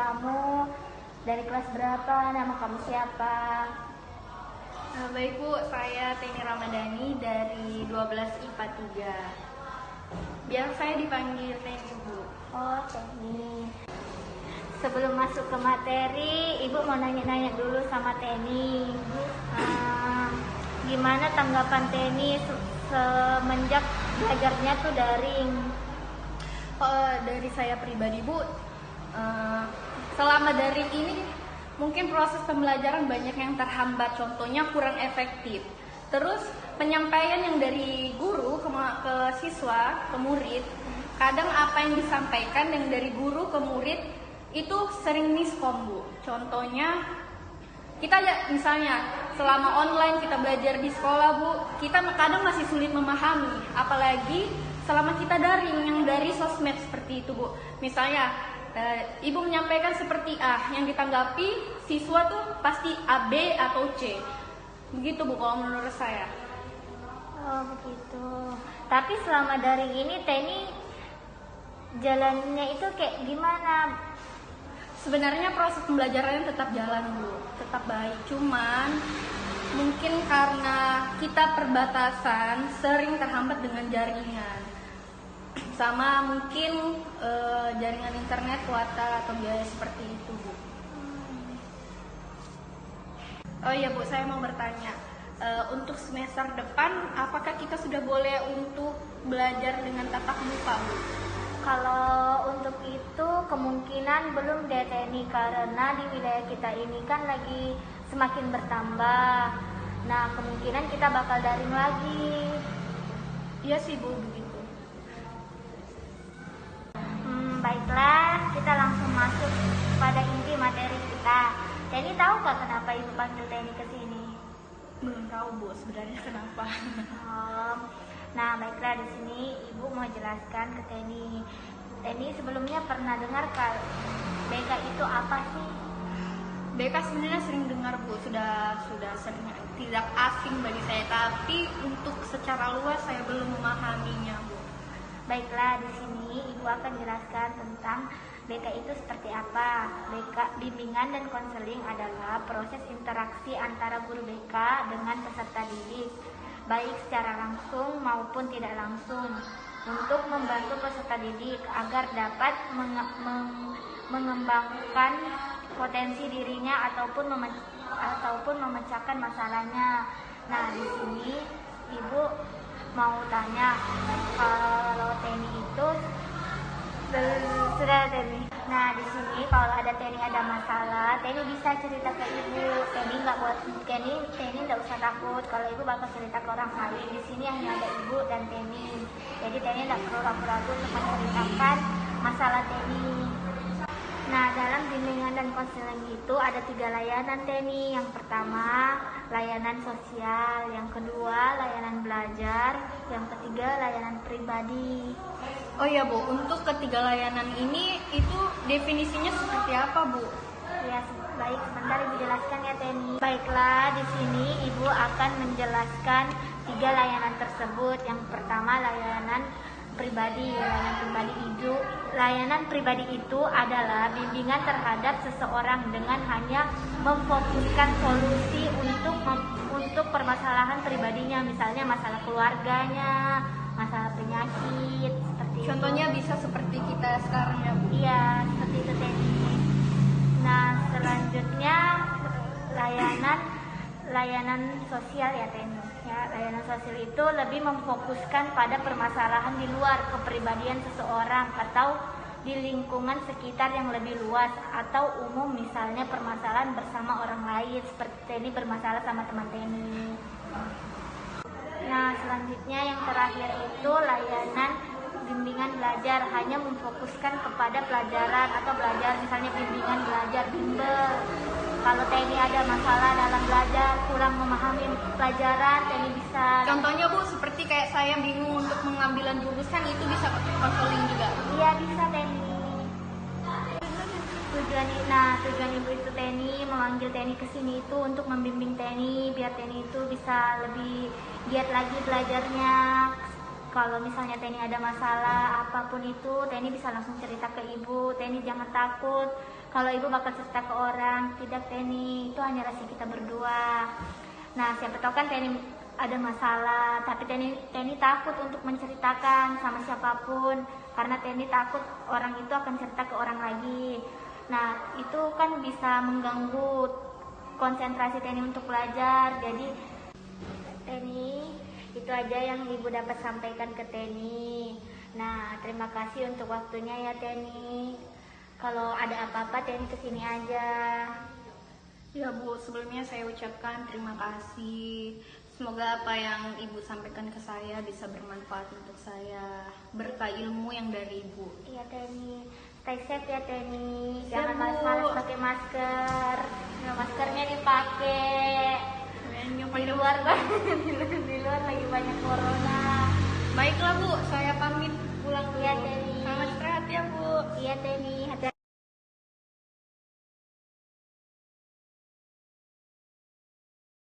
kamu, dari kelas berapa, nama kamu siapa? Baik Bu, saya Teni Ramadhani dari 12 IPA 3. Biar saya dipanggil Teni Bu. Oh, Teni. Sebelum masuk ke materi, Ibu mau nanya-nanya dulu sama Teni. Gimana tanggapan Teni semenjak belajarnya tuh daring? Dari saya pribadi Bu, selama daring ini mungkin proses pembelajaran banyak yang terhambat, contohnya kurang efektif. Terus penyampaian yang dari guru ke siswa, ke murid, kadang apa yang disampaikan yang dari guru ke murid itu sering miskom Bu. Contohnya kita misalnya selama online kita belajar di sekolah Bu, kita kadang masih sulit memahami, apalagi selama kita daring yang dari sosmed seperti itu Bu. Misalnya Ibu menyampaikan seperti A, yang ditanggapi siswa tuh pasti A, B atau C. Begitu Bu kalau menurut saya. Oh begitu. Tapi selama daring ini Teni jalannya itu kayak gimana? Sebenarnya proses pembelajarannya tetap jalan Bu, tetap baik. Cuman mungkin karena kita perbatasan sering terhambat dengan jaringan. Sama mungkin jaringan internet, kuota atau biaya seperti itu Bu. Oh iya Bu, saya mau bertanya, untuk semester depan apakah kita sudah boleh untuk belajar dengan tatap muka Bu? Kalau untuk itu kemungkinan belum deh Teni, karena di wilayah kita ini kan lagi semakin bertambah. Nah kemungkinan kita bakal daring lagi. Iya sih Bu, begitu. Baiklah, kita langsung masuk pada inti materi kita. Teni tahu gak kenapa Ibu panggil Teni ke sini? Belum tahu Bu, sebenarnya kenapa. Nah, baiklah, di sini Ibu mau jelaskan ke Teni. Teni sebelumnya pernah dengar BK itu apa sih? BK sebenarnya sering dengar Bu, sudah sering, tidak asing bagi saya, tapi untuk secara luas saya belum memahaminya Bu. Baiklah, di sini Ibu akan jelaskan tentang BK itu seperti apa. BK, bimbingan dan konseling adalah proses interaksi antara guru BK dengan peserta didik, baik secara langsung maupun tidak langsung, untuk membantu peserta didik agar dapat mengembangkan potensi dirinya ataupun memecahkan masalahnya. Nah, di sini Ibu mau tanya, kalau Teni itu sudah Teni. Nah, di sini kalau ada Teni ada masalah, Teni bisa cerita ke Ibu. Teni nggak usah takut kalau Ibu bakal cerita ke orang lain. Di sini hanya ada Ibu dan Teni. Jadi Teni nggak perlu ragu-ragu untuk menceritakan masalah Teni. Nah, dalam bimbingan dan konseling itu ada 3 layanan Teni. Yang pertama, layanan sosial. Yang kedua, layanan belajar. Yang ketiga, layanan pribadi. Oh iya Bu, untuk ketiga layanan ini itu definisinya seperti apa Bu? Ya, baik, sebentar Ibu jelaskan ya Teni. Baiklah, di sini Ibu akan menjelaskan 3 layanan tersebut. Yang pertama, layanan pribadi. Layanan pribadi itu adalah bimbingan terhadap seseorang dengan hanya memfokuskan solusi untuk permasalahan pribadinya, misalnya masalah keluarganya, masalah penyakit, seperti Contohnya itu. bisa seperti kita sekarang ya Bu? Iya, seperti itu Teni. Nah, selanjutnya layanan sosial ya Teni. Ya, layanan sosial itu lebih memfokuskan pada permasalahan di luar kepribadian seseorang atau di lingkungan sekitar yang lebih luas atau umum, misalnya permasalahan bersama orang lain, seperti Teni bermasalah sama teman Teni. Nah, selanjutnya yang terakhir itu layanan bimbingan belajar, hanya memfokuskan kepada pelajaran atau belajar, misalnya bimbingan belajar bimbel. Kalau Teni ada masalah dalam belajar, kurang memahami pelajaran, Teni bisa. Contohnya Bu, seperti kayak saya bingung untuk mengambilan jurusan, itu bisa konseling juga? Iya, bisa Teni. Tujuan Ibu itu Teni memanggil Teni ke sini itu untuk membimbing Teni biar Teni itu bisa lebih giat lagi belajarnya. kalau misalnya Teni ada masalah apapun itu, Teni bisa langsung cerita ke ibu. Teni jangan takut kalau ibu bakal cerita ke orang. Tidak Teni, itu hanya rahasia kita berdua. Nah siapa tahu kan Teni ada masalah, tapi Teni takut untuk menceritakan sama siapapun karena Teni takut orang itu akan cerita ke orang lagi. Nah itu kan bisa mengganggu konsentrasi Teni untuk belajar. Jadi Teni, itu aja yang ibu dapat sampaikan ke Teni. Nah terima kasih untuk waktunya ya Teni. Kalau ada apa-apa Teni kesini aja. Ya Bu, sebelumnya saya ucapkan terima kasih. Semoga apa yang Ibu sampaikan ke saya bisa bermanfaat untuk saya. Berkah ilmu yang dari Ibu. Iya Teni, stay safe ya Teni. Ya, Jangan Bu. malas-malas pakai masker. Nah, maskernya dipakai. Di luar kan, di luar lagi banyak corona. Baiklah Bu, saya pamit.